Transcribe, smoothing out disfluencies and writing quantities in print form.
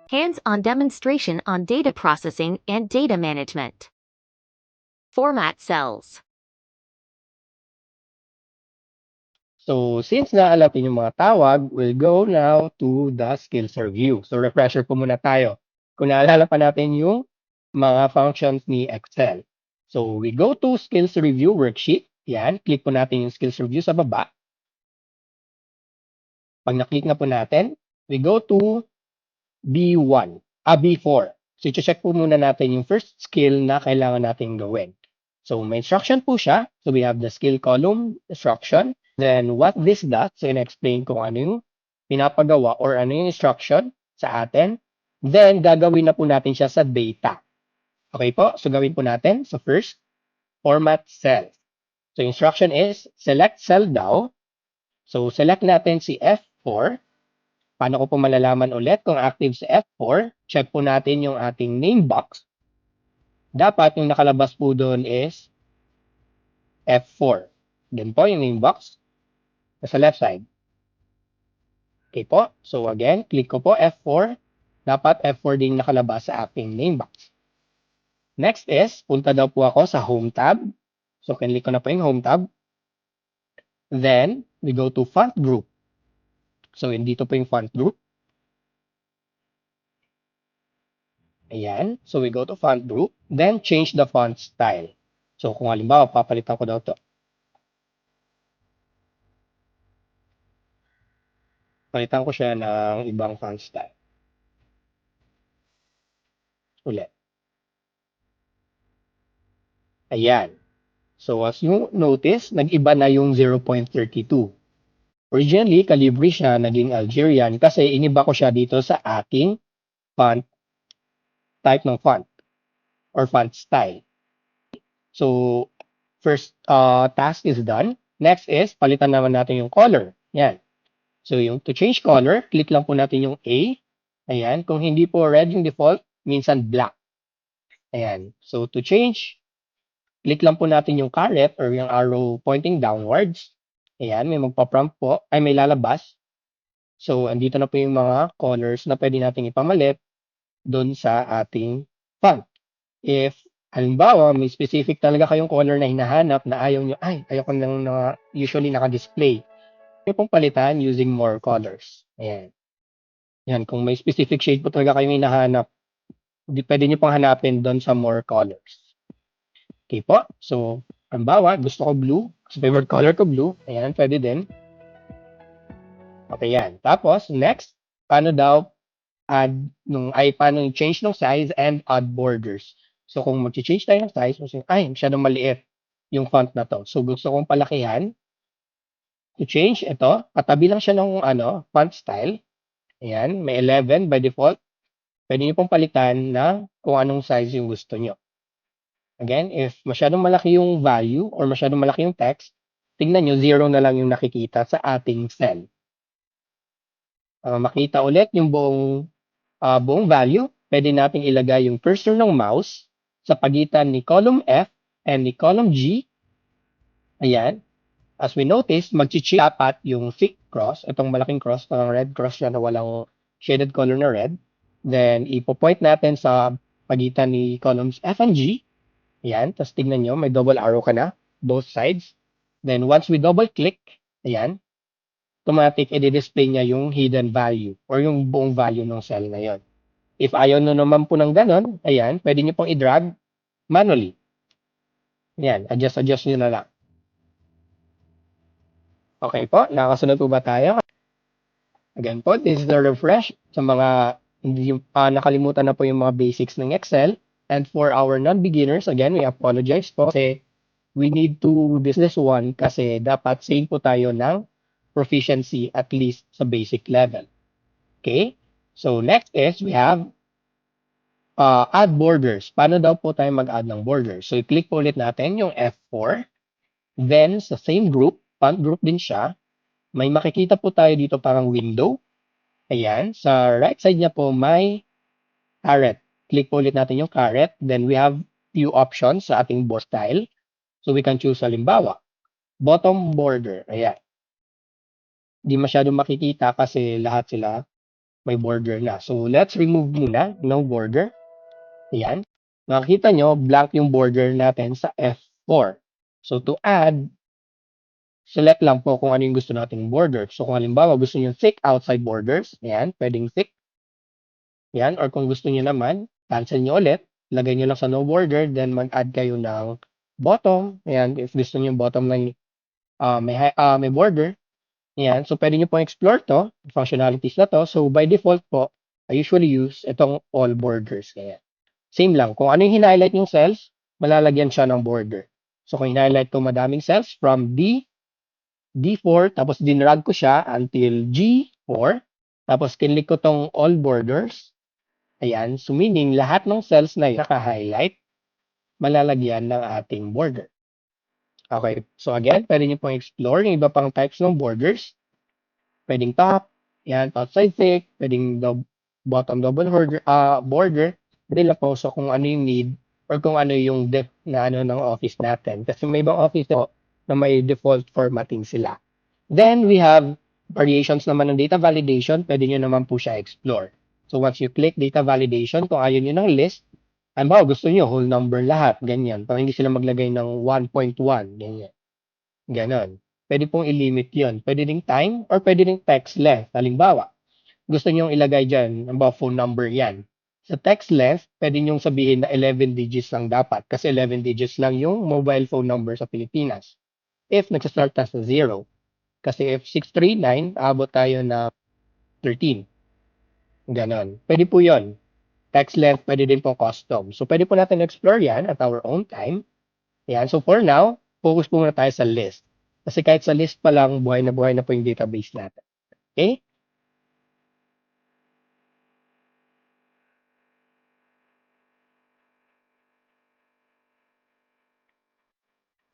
Hands-on demonstration on data processing and data management. Format cells. So, since naalam natin yung mga tawag, we'll go now to the skills review. So, refresher po muna tayo. Kung naalala pa natin yung mga functions ni Excel. So, we go to skills review worksheet. Yan, click po natin yung skills review sa baba. Pag na-click na po natin, we go to B1, B4. So, i-check po muna natin yung first skill na kailangan natin gawin. So, may instruction po siya. So, we have the skill column instruction. Then, what this does, so in-explain kung ano yung pinapagawa or ano yung instruction sa atin. Then, gagawin na po natin siya sa data. Okay po? So, gawin po natin. So, first, format cell. So, instruction is, select cell daw. So, select natin si F4. Paano ko po malalaman ulit kung active sa F4? Check po natin yung ating name box. Dapat yung nakalabas po doon is F4. Then po yung name box. Sa left side. Okay po. So again, click ko po F4. Dapat F4 din nakalabas sa aking name box. Next is, punta daw po ako sa Home tab. So click ko na po yung Home tab. Then, we go to Font Group. So dito po yung Font Group. Ayan. So we go to Font Group. Then, change the font style. So kung halimbawa, papalitan ko daw to. Palitan ko siya ng ibang font style. Ulit. Ayan. So as you notice, nag-iba na yung 0.32. Originally, Calibri siya naging Algerian kasi iniba ko siya dito sa aking font type ng font or font style. So, first task is done. Next is, palitan naman natin yung color. Yan. So, yung to change color, click lang po natin yung A. Ayan. Kung hindi po red yung default, minsan black. Ayan. So, to change, click lang po natin yung caret or yung arrow pointing downwards. Ayan. May magpa-prompt po. Ay, may lalabas. So, andito na po yung mga colors na pwede nating ipamalit doon sa ating font. If, halimbawa, may specific talaga kayong color na hinahanap na ayaw nyo, ay, ayoko lang na usually naka-display. Pwede pong palitan using more colors. Ayan. Yan, kung may specific shade po talaga kayong hinahanap, pwede nyo pong hanapin doon sa more colors. Okay po. So, halimbawa, gusto ko blue. So, favorite color ko blue. Ayan, pwede din. Okay, yan. Tapos, next, paano daw paano change ng size and add borders. So, kung mag-change tayo ng size, ay, masyadong maliit yung font na to. So, gusto kong palakihan. To change, ito, katabi lang siya ng font style. Ayan, may 11 by default. Pwede nyo pong palitan na kung anong size yung gusto nyo. Again, if masyadong malaki yung value or masyadong malaki yung text, tingnan nyo, 0 na lang yung nakikita sa ating cell. Makita ulit yung buong value, pwede nating ilagay yung cursor ng mouse sa pagitan ni column F and ni column G. Ayan. As we notice, mag-change dapat yung thick cross, itong malaking cross, parang red cross yan na walang shaded color na red. Then, ipo-point natin sa pagitan ni columns F and G. Ayan. Tapos tingnan nyo, may double arrow ka na, both sides. Then, once we double-click, ayan, automatic, i-display niya yung hidden value or yung buong value ng cell na yon. If ayaw nyo naman po ng ganon, ayan, pwede nyo pong i-drag manually. Ayan, adjust nyo na lang. Okay po, nakasunod po ba tayo? Again po, this is the refresh sa mga hindi nakalimutan na po yung mga basics ng Excel. And for our non-beginners, again, we apologize po kasi we need to this one kasi dapat same po tayo ng proficiency at least sa basic level. Okay? So next is we have add borders. Paano daw po tayo mag-add ng borders? So, i-click po ulit natin yung F4. Then, sa same group, font group din siya, may makikita po tayo dito parang window. Ayan. Sa right side niya po, may caret. Click po ulit natin yung caret. Then, we have few options sa ating board style. So, we can choose halimbawa, bottom border. Ayan. Di masyadong makikita kasi lahat sila may border na. So, let's remove muna no border. Ayan. Makikita nyo, blank yung border natin sa F4. So, to add, select lang po kung ano yung gusto nating border. So, kung halimbawa gusto nyo thick outside borders, ayan, pwedeng thick. Ayan. Or kung gusto nyo naman, cancel nyo ulit. Lagay nyo lang sa no border, then mag-add kayo ng bottom. Ayan. If gusto nyo yung bottom line, may border. Ayan. So, pwede nyo pong explore to, functionalities na to. So, by default po, I usually use itong all borders. Ayan. Same lang. Kung ano yung highlight yung cells, malalagyan siya ng border. So, kung highlight ko madaming cells from D4, tapos dinrag ko siya until G4, tapos kinlik ko tong all borders. Ayan. So, meaning, lahat ng cells na yun naka-highlight, malalagyan ng ating border. Okay. So, again, pwede nyo pong explore yung iba pang types ng borders. Pwedeng top, yan, outside thick, pwedeng bottom double border. Dahil lang po so kung ano yung need or kung ano yung depth na ano ng office natin. Kasi may ibang office po na may default formatting sila. Then we have variations naman ng data validation. Pwede nyo naman po siya explore. So once you click data validation, kung ayaw nyo ng list, halimbawa gusto nyo whole number lahat, ganyan. Para hindi sila maglagay ng 1.1, ganyan. Ganon. Pwede pong i-limit yun. Pwede ding time or pwede ding text length. Halimbawa, gusto nyong ilagay dyan, halimbawa phone number yan. Sa text length, pwede nyong sabihin na 11 digits lang dapat kasi 11 digits lang yung mobile phone number sa Pilipinas. If nagsastart na sa 0. Kasi if 639, abot tayo na 13. Ganon. Pwede po yon. Text length, pwede din po custom. So, pwede po natin explore yan at our own time. Yan. So, for now, focus po muna tayo sa list. Kasi kahit sa list pa lang, buhay na po yung database natin. Okay?